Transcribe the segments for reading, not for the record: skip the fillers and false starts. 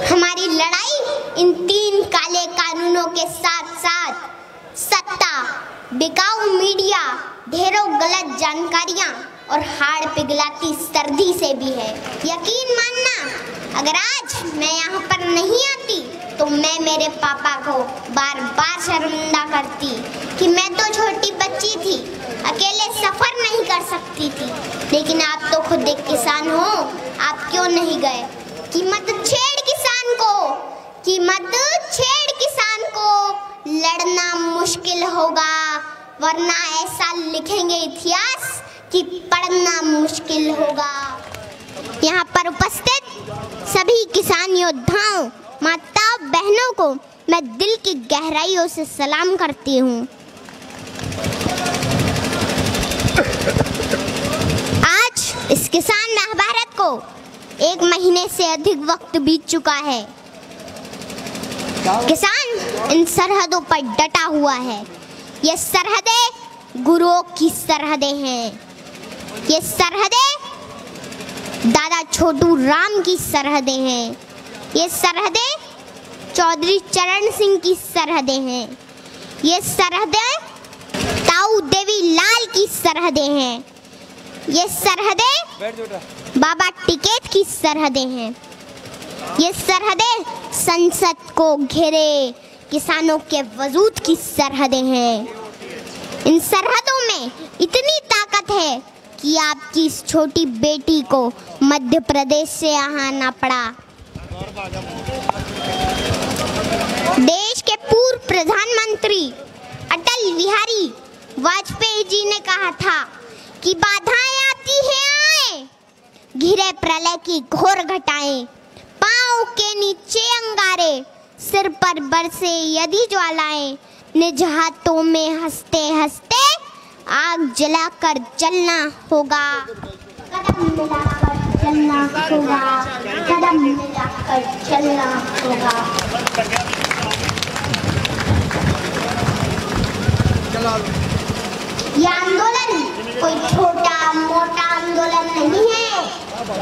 हमारी लड़ाई इन 3 काले कानूनों के साथ साथ सत्ता, बिकाऊ मीडिया, ढेरों गलत जानकारियां और हाड़ पिघलाती सर्दी से भी है। यकीन मानना, अगर आज मैं यहाँ पर नहीं आती तो मैं मेरे पापा को बार बार शर्मिंदा करती कि मैं तो छोटी बच्ची थी, अकेले सफर नहीं कर सकती थी। लेकिन आप तो खुद एक किसान हो, आप क्यों नहीं गए? कि मत छेड़ किसान को, कि मत छेड़ किसान को, लड़ना मुश्किल होगा, वरना ऐसा लिखेंगे इतिहास कि पढ़ना मुश्किल होगा। यहाँ पर उपस्थित सभी किसान योद्धाओं, माताओं, बहनों को मैं दिल की गहराइयों से सलाम करती हूँ। आज इस किसान महाभारत को 1 महीने से अधिक वक्त बीत चुका है। किसान इन सरहदों पर डटा हुआ है। ये सरहदें गुरुओं की सरहदें हैं। ये सरहदें दादा छोटू राम की सरहदें हैं। ये सरहदें चौधरी चरण सिंह की सरहदें हैं। ये सरहदें ताऊ देवी लाल की सरहदें हैं। ये सरहदें बाबा टिकैत की सरहदें हैं। ये सरहदें संसद को घेरे किसानों के वजूद की सरहदें हैं। इन सरहदों में इतनी ताकत है कि आपकी इस छोटी बेटी को मध्य प्रदेश से आना पड़ा। देश के पूर्व प्रधानमंत्री अटल बिहारी वाजपेयी जी ने कहा था कि बाधाएं आती हैं आए, घिरे प्रलय की घोर घटाएं, पांव के नीचे अंगारे, सिर पर बरसे यदि ज्वालाएं, निज हाथों में हंसते हंसते आग जलाकर जलना होगा। कदम मिलाकर चलना होगा, कदम मिलाकर चलना होगा। यह आंदोलन कोई छोटा मोटा आंदोलन नहीं है।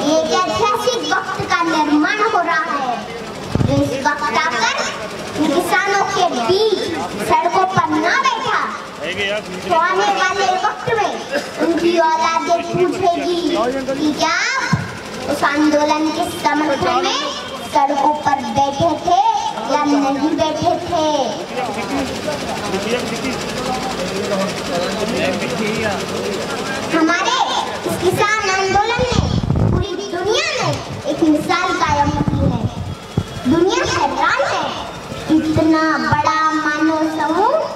ये एक ऐतिहासिक वक्त का निर्माण हो रहा है जो इस वक्त आकर किसानों के बीच सड़कों पर ना बैठा तो आने वाले वक्त में उनकी औलादें पूछेगी कि क्या उस आंदोलन के समर्थन में सड़कों पर बैठे थे या नहीं बैठे थे। हमारे इस किसान आंदोलन ने पूरी दुनिया में एक मिसाल कायम की है। दुनिया हैरान है, इतना बड़ा मानव समूह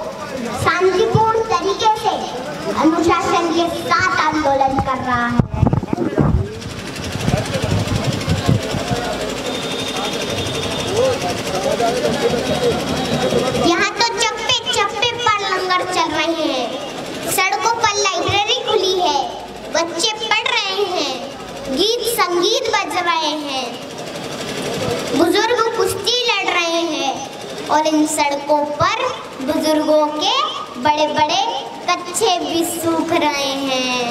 शांतिपूर्ण तरीके से अनुशासन के साथ आंदोलन कर रहा है। यहाँ तो चप्पे चप्पे पर लंगर चल रहे हैं, सड़कों पर लाइब्रेरी खुली है, बच्चे पढ़ रहे हैं, गीत संगीत बज रहे हैं, बुजुर्ग कुश्ती लड़ रहे हैं और इन सड़कों पर बुजुर्गों के बड़े बड़े कच्चे भी सूख रहे हैं।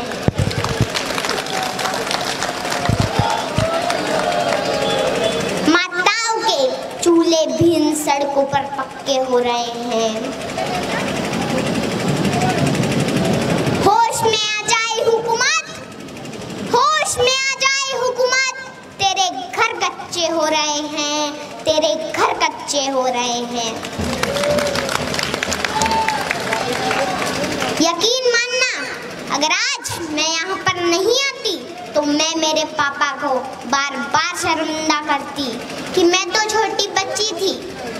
माताओं के चूल्हे भी इन सड़कों पर पक्के हो रहे हैं। होश में आ जाए हुकूमत, होश में आ जाए हुकूमत, तेरे घर कच्चे हो रहे हैं, तेरे घर कच्चे हो रहे हैं। यकीन मानना, अगर आज मैं यहाँ पर नहीं आती तो मैं मेरे पापा को बार बार शर्मिंदा करती कि मैं तो छोटी बच्ची थी,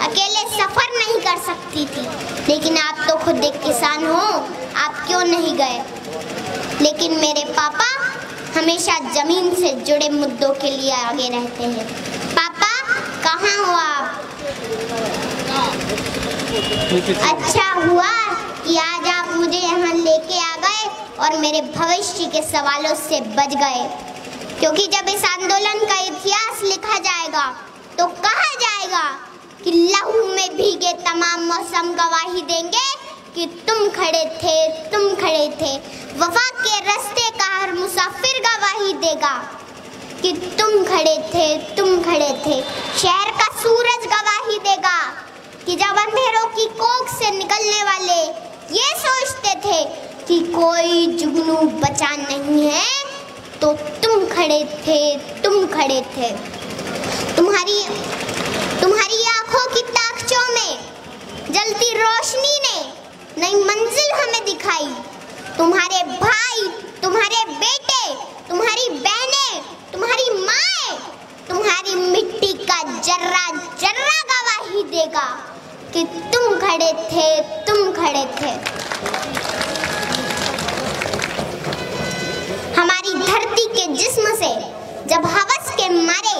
अकेले सफर नहीं कर सकती थी। लेकिन आप तो खुद एक किसान हो, आप क्यों नहीं गए? लेकिन मेरे पापा हमेशा जमीन से जुड़े मुद्दों के लिए आगे रहते हैं। पापा कहाँ हो आप? अच्छा हुआ कि आज आप मुझे यहाँ लेके आ गए और मेरे भविष्य के सवालों से बच गए, क्योंकि जब इस आंदोलन का इतिहास लिखा जाएगा तो कहा जाएगा कि लहू में भीगे तमाम मौसम गवाही देंगे कि तुम खड़े थे, तुम खड़े थे। वफा के रास्ते का हर मुसाफिर गवाही देगा कि तुम खड़े थे, तुम खड़े थे। शहर का कि जब अंधेरों की कोख से निकलने वाले ये सोचते थे कि कोई जुगनू बचा नहीं है, तो तुम खड़े थे। तुम्हारी आंखों की ताकचों में जलती रोशनी ने नई मंजिल हमें दिखाई। तुम्हारे भाई, तुम्हारे बेटे, तुम्हारी बहनें, तुम्हारी माएं, तुम्हारी मिट्टी का जर्रा जर्रा गवाही देगा कि तुम खड़े थे। हमारी धरती के जिस्म से जब हवस के मारे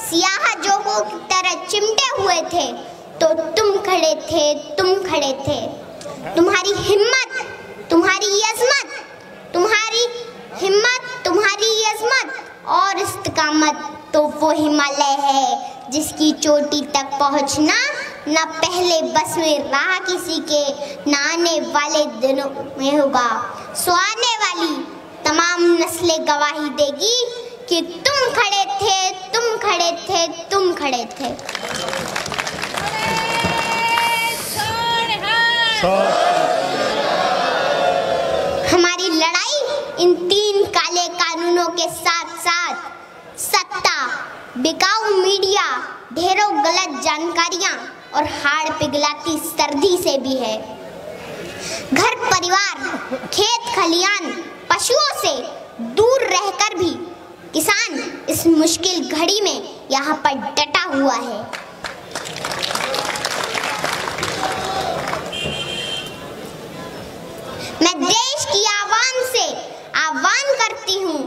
सियाह जोगों की तरह चिमटे हुए थे, तो तुम खड़े थे। तुम्हारी हिम्मत, तुम्हारी अज़मत और इस्तिकामत तो वो हिमालय है जिसकी चोटी तक पहुंचना न पहले बस में रहा किसी के, न आने वाले दिनों में होगा। सो आने वाली तमाम नस्लें गवाही देगी कि तुम खड़े थे। हमारी लड़ाई इन 3 काले कानूनों के साथ साथ सत्ता, बिकाऊ मीडिया, ढेरों गलत जानकारियां और हाड़ पिघलाती सर्दी से भी है। घर परिवार, खेत खलियान, पशुओं से दूर रहकर भी किसान इस मुश्किल घड़ी में यहाँ पर डटा हुआ है। मैं देश की आवाम से आह्वान करती हूँ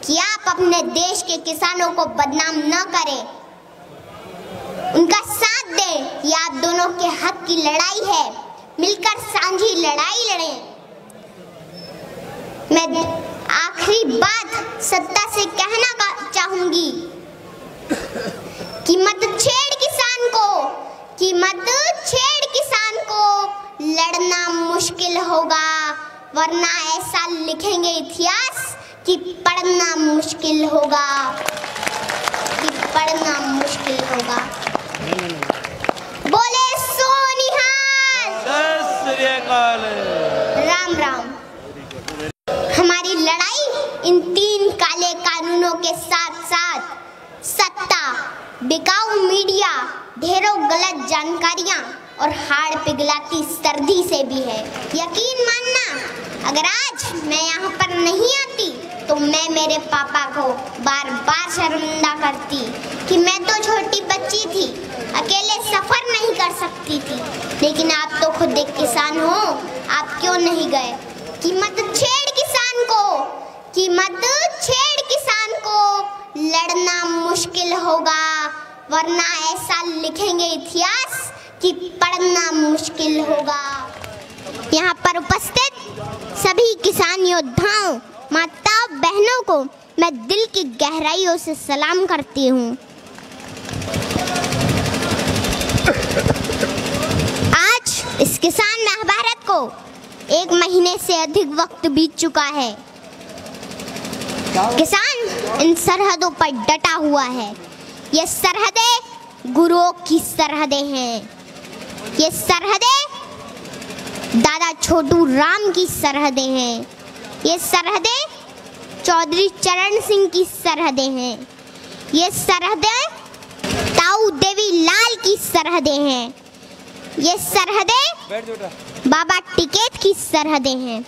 कि आप अपने देश के किसानों को बदनाम न करें, उनका साथ दें। ये आप दोनों के हक की लड़ाई है, मिलकर साझी लड़ाई लड़ें। मैं आखिरी बात सत्ता से कहना चाहूंगी कि मत छेड़ किसान को, लड़ना मुश्किल होगा, वरना ऐसा लिखेंगे इतिहास कि पढ़ना मुश्किल होगा। बोले सो निहाल। राम राम। हमारी लड़ाई इन 3 काले कानूनों के साथ साथ सत्ता, बिकाऊ मीडिया, ढेरों गलत जानकारियां और हाड़ पिघलाती सर्दी से भी है। यकीन मानना, अगर आज मैं यहाँ पर नहीं आती तो मैं मेरे पापा को बार बार शर्मिंदा करती कि मैं तो छोटी बच्ची थी, अकेले सफर नहीं कर सकती थी। लेकिन आप तो खुद एक किसान हो, आप क्यों नहीं गए? कि मत छेड़ किसान को, लड़ना मुश्किल होगा, वरना ऐसा लिखेंगे इतिहास कि पढ़ना मुश्किल होगा। यहाँ पर उपस्थित सभी किसान योद्धाओं, माताओं, बहनों को मैं दिल की गहराइयों से सलाम करती हूँ। आज इस किसान महाभारत को 1 महीने से अधिक वक्त बीत चुका है। किसान इन सरहदों पर डटा हुआ है। ये सरहदें गुरुओं की सरहदें हैं। ये सरहदें दादा छोटू राम की सरहदें हैं। ये सरहदें चौधरी चरण सिंह की सरहदें हैं। ये सरहदें ताऊ देवी लाल की सरहदें हैं। ये सरहदें बाबा टिकैत की सरहदें हैं।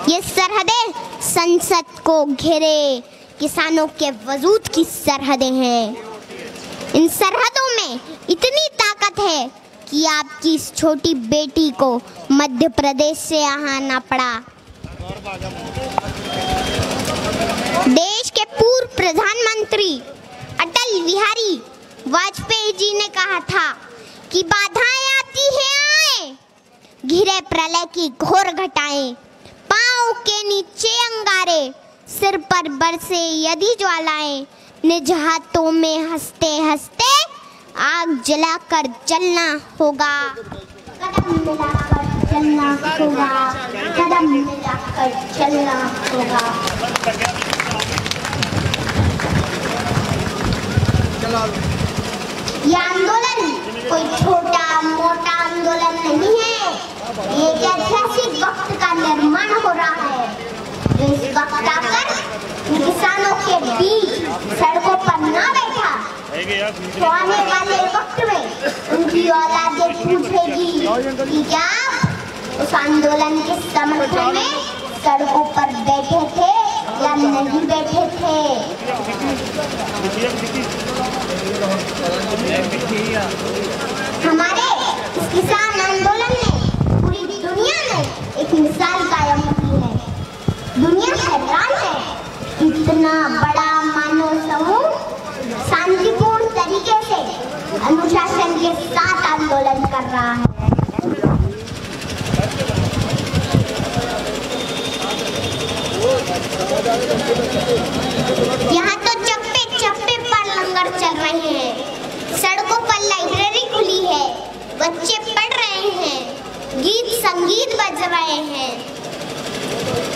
ये सरहदें संसद को घेरे किसानों के वजूद की सरहदें हैं। इन सरहदों में इतनी ताकत है कि आपकी इस छोटी बेटी को मध्य प्रदेश से यहाँ आना पड़ा। देश के पूर्व प्रधानमंत्री अटल बिहारी वाजपेयी जी ने कहा था कि बाधाएं आती हैं आए, घिरे प्रलय की घोर घटाएं, पांव के नीचे अंगारे, सिर पर बरसे यदि ज्वालाएं, निज हाथों में हंसते हंसते आग जलाकर जलना होगा। कदम मिलाकर चलना होगा, कदम मिलाकर चलना होगा। यह आंदोलन कोई छोटा छोटा मोटा आंदोलन नहीं है, ये एक ऐतिहासिक वक्त का निर्माण हो रहा है जो इस वक्त आकर किसानों के बीच सड़कों पर ना बैठा तो आने वाले वक्त में उनकी औलादें पूछेगी कि क्या उस आंदोलन के समर्थन में सड़कों पर बैठे थे या नहीं बैठे थे। हमारे इस किसान आंदोलन ने पूरी दुनिया में एक मिसाल कायम की है। दुनिया हैरान है, इतना बड़ा मानव समूह शांतिपूर्ण तरीके से अनुशासन के साथ आंदोलन कर रहा है। यहाँ तो चप्पे चप्पे पर लंगर चल रहे हैं, सड़कों पर लाइब्रेरी खुली है, बच्चे पढ़ रहे हैं, गीत संगीत बज रहे हैं,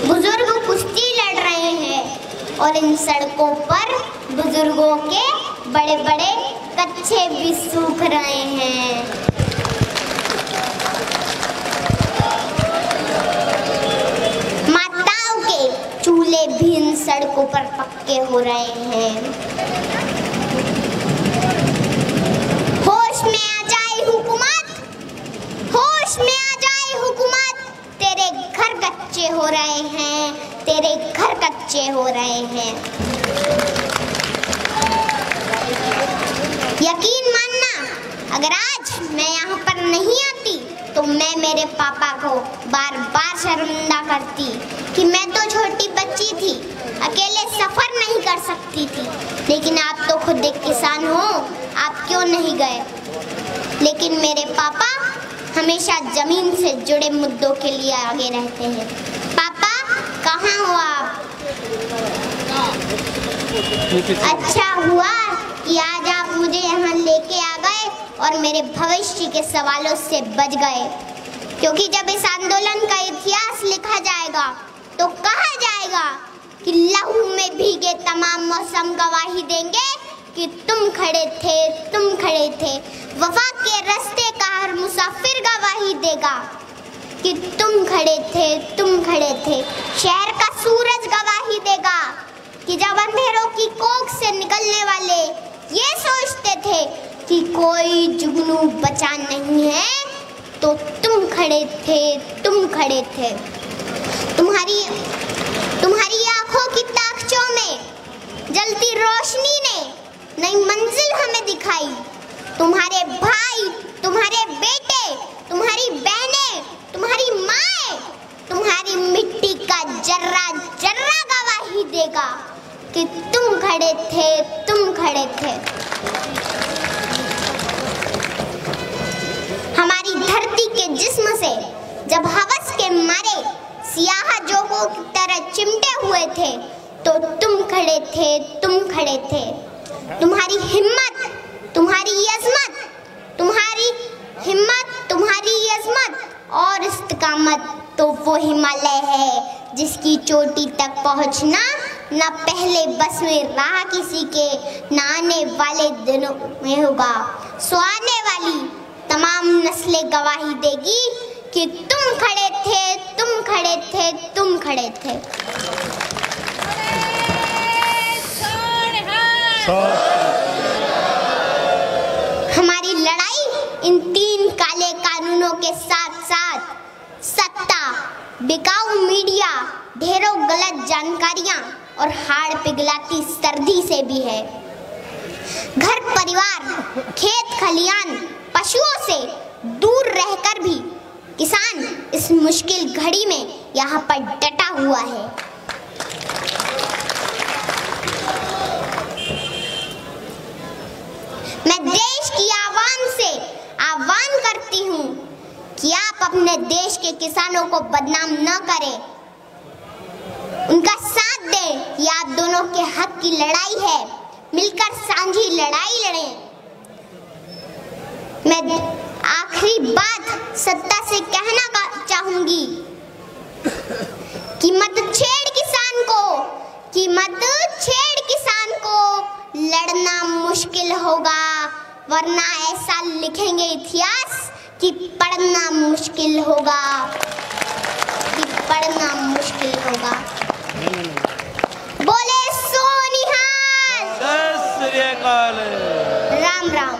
बुजुर्ग कुश्ती लड़ रहे हैं और इन सड़कों पर बुजुर्गों के बड़े बड़े कच्छे भी सूख रहे हैं। माताओं के चूल्हे भी इन सड़कों पर पक्के हो रहे हैं। होश में आ जाए हुकूमत, होश में आ जाए हुकूमत, तेरे घर कच्चे हो रहे हैं, तेरे घर कच्चे हो रहे हैं। यकीन मानना, अगर आज मैं यहाँ पर नहीं आती तो मैं मेरे पापा को बार बार शर्मिंदा करती कि मैं तो छोटी बच्ची थी, अकेले सफर नहीं कर सकती थी। लेकिन आप तो खुद एक किसान हो, आप क्यों नहीं गए? लेकिन मेरे पापा हमेशा जमीन से जुड़े मुद्दों के लिए आगे रहते हैं। पापा कहाँ हो आप? अच्छा हुआ कि आज आप मुझे यहाँ लेके आ गए और मेरे भविष्य के सवालों से बच गए, क्योंकि जब इस आंदोलन का इतिहास लिखा जाएगा तो कहा जाएगा कि लहू में भीगे तमाम मौसम गवाही देंगे कि तुम खड़े थे, तुम खड़े थे। वफा के रास्ते का हर मुसाफिर गवाही देगा कि तुम खड़े थे, तुम खड़े थे। शहर का सूरज गवाही देगा कि जब अंधेरों की कोख से निकलने वाले ये सोचते थे कि कोई जुगनू बचा नहीं है, तो तुम खड़े थे, तुम खड़े थे। तुम्हारी आंखों की ताकचों में जलती रोशनी ने नई मंजिल हमें दिखाई। तुम्हारे भाई, तुम्हारे बेटे, तुम्हारी बहनें, तुम्हारी माएं, तुम्हारी मिट्टी का जर्रा जर्रा गवाही देगा कि तुम खड़े थे, तुम खड़े थे। हमारी धरती के जिस्म से जब हवस के मारे सियाह जोगों की तरह चिमटे हुए थे, तो तुम खड़े थे, तुम खड़े थे। तुम्हारी हिम्मत, तुम्हारी अज़मत, तुम्हारी हिम्मत, तुम्हारी अज़मत और इस्तिकामत तो वो हिमालय है जिसकी चोटी तक पहुंचना न पहले बस में रहा किसी के, न आने वाले दिनों में होगा। सो आने वाली तमाम नस्लें गवाही देगी कि तुम खड़े थे, तुम खड़े थे, तुम खड़े थे। हमारी लड़ाई इन 3 काले कानूनों के साथ साथ सत्ता, बिकाऊ मीडिया, ढेरों गलत जानकारियां और हाड़ पिघलाती सर्दी से भी है। घर परिवार, खेत खलियान, पशुओं से दूर रहकर भी किसान इस मुश्किल घड़ी में यहाँ पर डटा हुआ है। मैं देश की आवाम से आह्वान करती हूँ कि आप अपने देश के किसानों को बदनाम न करें, उनका साथ दें। ये आप दोनों के हक की लड़ाई है, मिलकर सांझी लड़ाई लड़ें। मैं आखिरी बात सत्ता से कहना चाहूंगी कि मत छेड़ किसान को, कि मत छेड़ किसान को। लड़ना मुश्किल होगा, वरना ऐसा लिखेंगे इतिहास कि पढ़ना मुश्किल होगा, कि पढ़ना मुश्किल होगा। बोले सोनिहाल। जय श्री अकाल। राम राम।